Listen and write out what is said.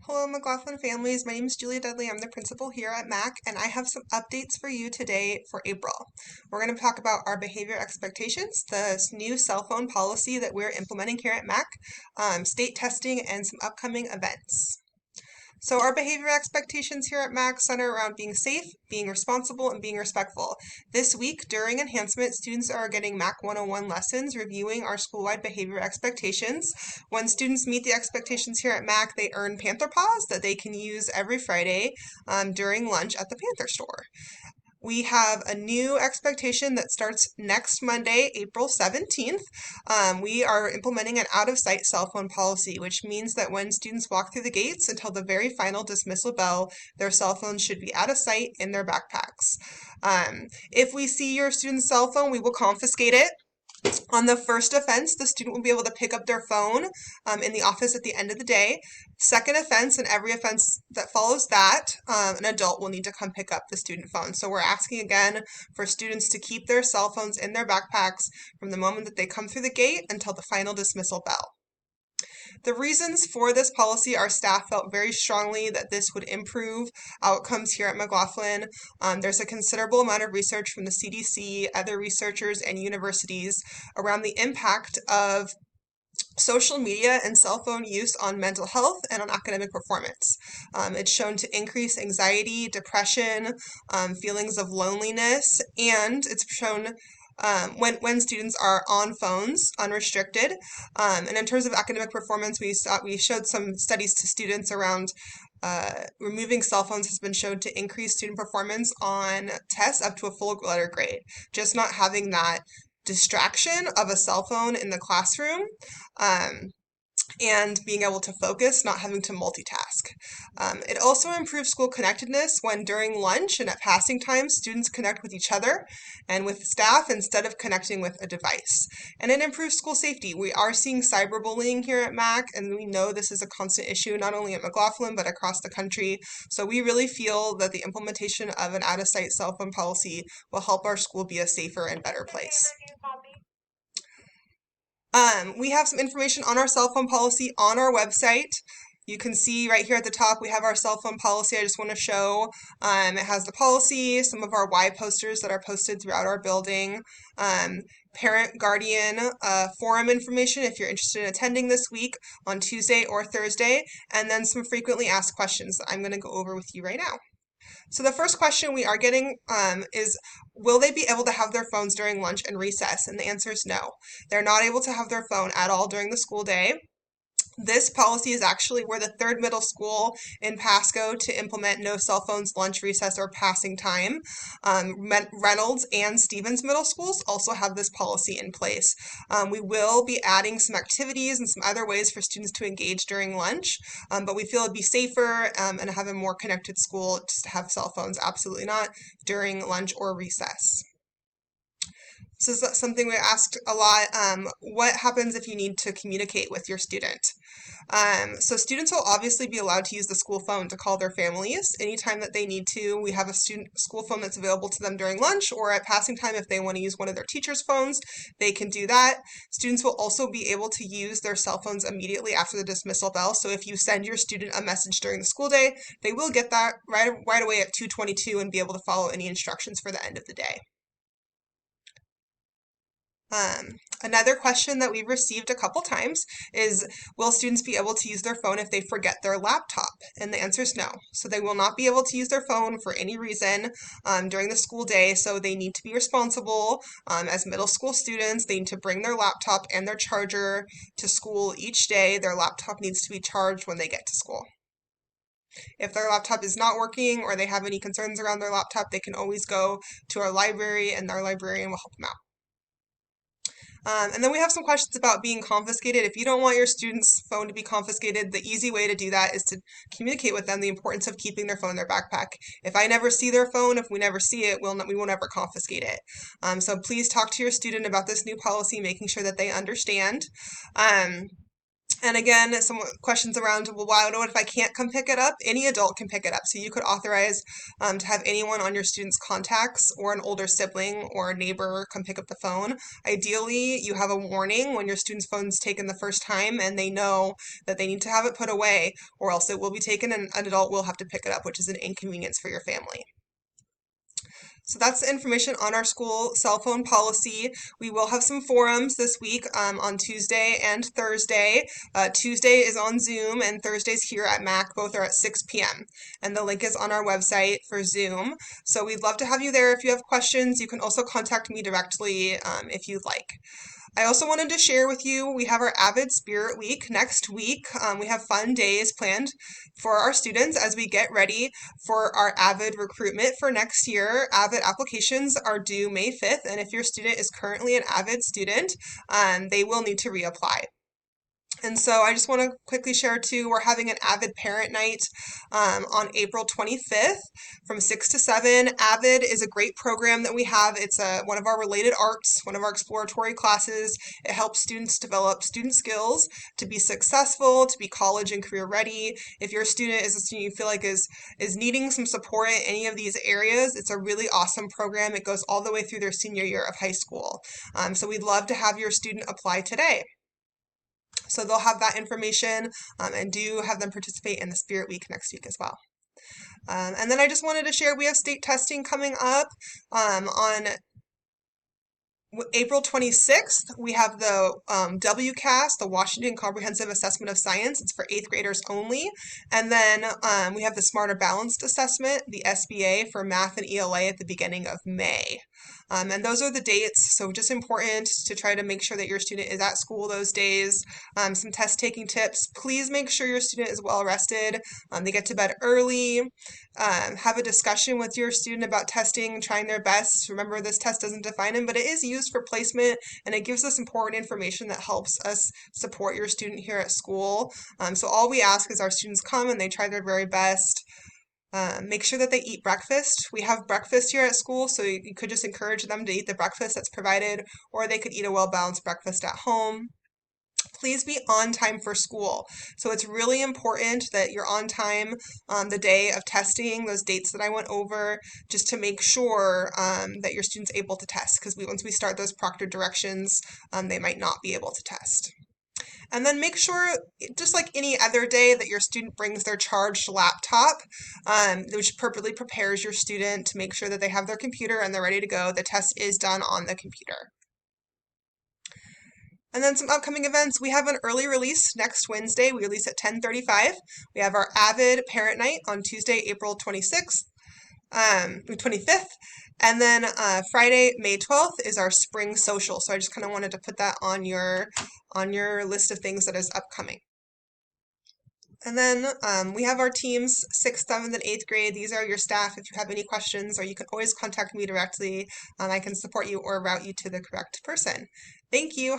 Hello, McLaughlin families. My name is Julia Dudley. I'm the principal here at MAC, and I have some updates for you today for April. We're going to talk about our behavior expectations, the new cell phone policy that we're implementing here at MAC, state testing, and some upcoming events. So our behavior expectations here at MAC center around being safe, being responsible, and being respectful. This week, during enhancement, students are getting MAC 101 lessons reviewing our school-wide behavior expectations. When students meet the expectations here at MAC, they earn Panther Paws that they can use every Friday during lunch at the Panther store. We have a new expectation that starts next Monday, April 17th. We are implementing an out-of-sight cell phone policy, which means that when students walk through the gates until the very final dismissal bell, their cell phones should be out of sight in their backpacks. If we see your student's cell phone, we will confiscate it. On the first offense, the student will be able to pick up their phone in the office at the end of the day. Second offense, and every offense that follows that, an adult will need to come pick up the student phone. So we're asking again for students to keep their cell phones in their backpacks from the moment that they come through the gate until the final dismissal bell. The reasons for this policy, our staff felt very strongly that this would improve outcomes here at McLaughlin. There's a considerable amount of research from the CDC, other researchers, and universities around the impact of social media and cell phone use on mental health and on academic performance. It's shown to increase anxiety, depression, feelings of loneliness, and it's shown when students are on phones unrestricted. And in terms of academic performance, we showed some studies to students around removing cell phones has been shown to increase student performance on tests up to a full letter grade. Just not having that distraction of a cell phone in the classroom and being able to focus, not having to multitask. It also improves school connectedness when during lunch and at passing time, students connect with each other and with staff instead of connecting with a device. And it improves school safety. We are seeing cyberbullying here at MAC, and we know this is a constant issue not only at McLaughlin but across the country. So we really feel that the implementation of an out-of-sight cell phone policy will help our school be a safer and better place. We have some information on our cell phone policy on our website. You can see right here at the top, we have our cell phone policy. I just want to show it has the policy, some of our why posters that are posted throughout our building, parent guardian forum information if you're interested in attending this week on Tuesday or Thursday, and then some frequently asked questions that I'm going to go over with you right now. So the first question we are getting is, will they be able to have their phones during lunch and recess? And the answer is no. They're not able to have their phone at all during the school day. This policy is actually we're the third middle school in Pasco to implement no cell phones, lunch, recess, or passing time. Reynolds and Stevens middle schools also have this policy in place. We will be adding some activities and some other ways for students to engage during lunch, but we feel it'd be safer and have a more connected school just to have cell phones. Absolutely not during lunch or recess. This is something we asked a lot. What happens if you need to communicate with your student? So students will obviously be allowed to use the school phone to call their families anytime that they need to. We have a school phone that's available to them during lunch or at passing time. If they want to use one of their teacher's phones, they can do that. Students will also be able to use their cell phones immediately after the dismissal bell. So if you send your student a message during the school day, they will get that right away at 2:22 and be able to follow any instructions for the end of the day. Another question that we've received a couple times is, will students be able to use their phone if they forget their laptop? And the answer is no. So they will not be able to use their phone for any reason during the school day. So they need to be responsible as middle school students. They need to bring their laptop and their charger to school each day. Their laptop needs to be charged when they get to school. If their laptop is not working or they have any concerns around their laptop, they can always go to our library and our librarian will help them out. And then we have some questions about being confiscated. If you don't want your student's phone to be confiscated, the easy way to do that is to communicate with them the importance of keeping their phone in their backpack. If I never see their phone, if we never see it, we won't ever confiscate it. So please talk to your student about this new policy, making sure that they understand. And again, some questions around, well, what if I can't come pick it up? Any adult can pick it up. So you could authorize to have anyone on your student's contacts or an older sibling or a neighbor come pick up the phone. Ideally, you have a warning when your student's phone's taken the first time and they know that they need to have it put away, or else it will be taken and an adult will have to pick it up, which is an inconvenience for your family. So that's the information on our school cell phone policy. We will have some forums this week on Tuesday and Thursday. Tuesday is on Zoom and Thursday's here at MAC. Both are at 6 p.m. And the link is on our website for Zoom. So we'd love to have you there if you have questions. You can also contact me directly if you'd like. I also wanted to share with you, we have our Avid Spirit Week next week. We have fun days planned for our students as we get ready for our Avid recruitment for next year. Avid applications are due May 5th, and if your student is currently an Avid student, they will need to reapply. And so I just want to quickly share too, we're having an Avid Parent Night on April 25th from 6 to 7. Avid is a great program that we have. It's one of our related arts, one of our exploratory classes. It helps students develop student skills to be successful, to be college and career ready. If your student is a student you feel like is needing some support in any of these areas, it's a really awesome program. It goes all the way through their senior year of high school. So we'd love to have your student apply today. So they'll have that information and do have them participate in the Spirit Week next week as well. And then I just wanted to share, we have state testing coming up on April 26th. We have the WCAS, the Washington Comprehensive Assessment of Science. It's for 8th graders only. And then we have the Smarter Balanced Assessment, the SBA, for math and ELA at the beginning of May. And those are the dates, so just important to try to make sure that your student is at school those days. Some test taking tips. Please make sure your student is well rested. They get to bed early. Have a discussion with your student about testing, trying their best. Remember, this test doesn't define them, but it is used for placement, and it gives us important information that helps us support your student here at school. So all we ask is our students come and they try their very best. Make sure that they eat breakfast. We have breakfast here at school, so you could just encourage them to eat the breakfast that's provided, or they could eat a well-balanced breakfast at home. Please be on time for school. So it's really important that you're on time on the day of testing, those dates that I went over, just to make sure that your student's able to test, because once we start those proctored directions, they might not be able to test. And then make sure, just like any other day, that your student brings their charged laptop, which appropriately prepares your student to make sure that they have their computer and they're ready to go. The test is done on the computer. And then some upcoming events. We have an early release next Wednesday. We release at 10:35. We have our Avid Parent Night on Tuesday, April 25th. And then Friday, May 12th is our spring social. So I just kind of wanted to put that on your list of things that is upcoming. And then we have our teams, 6th, 7th, and 8th grade. These are your staff if you have any questions, or you can always contact me directly. I can support you or route you to the correct person. Thank you.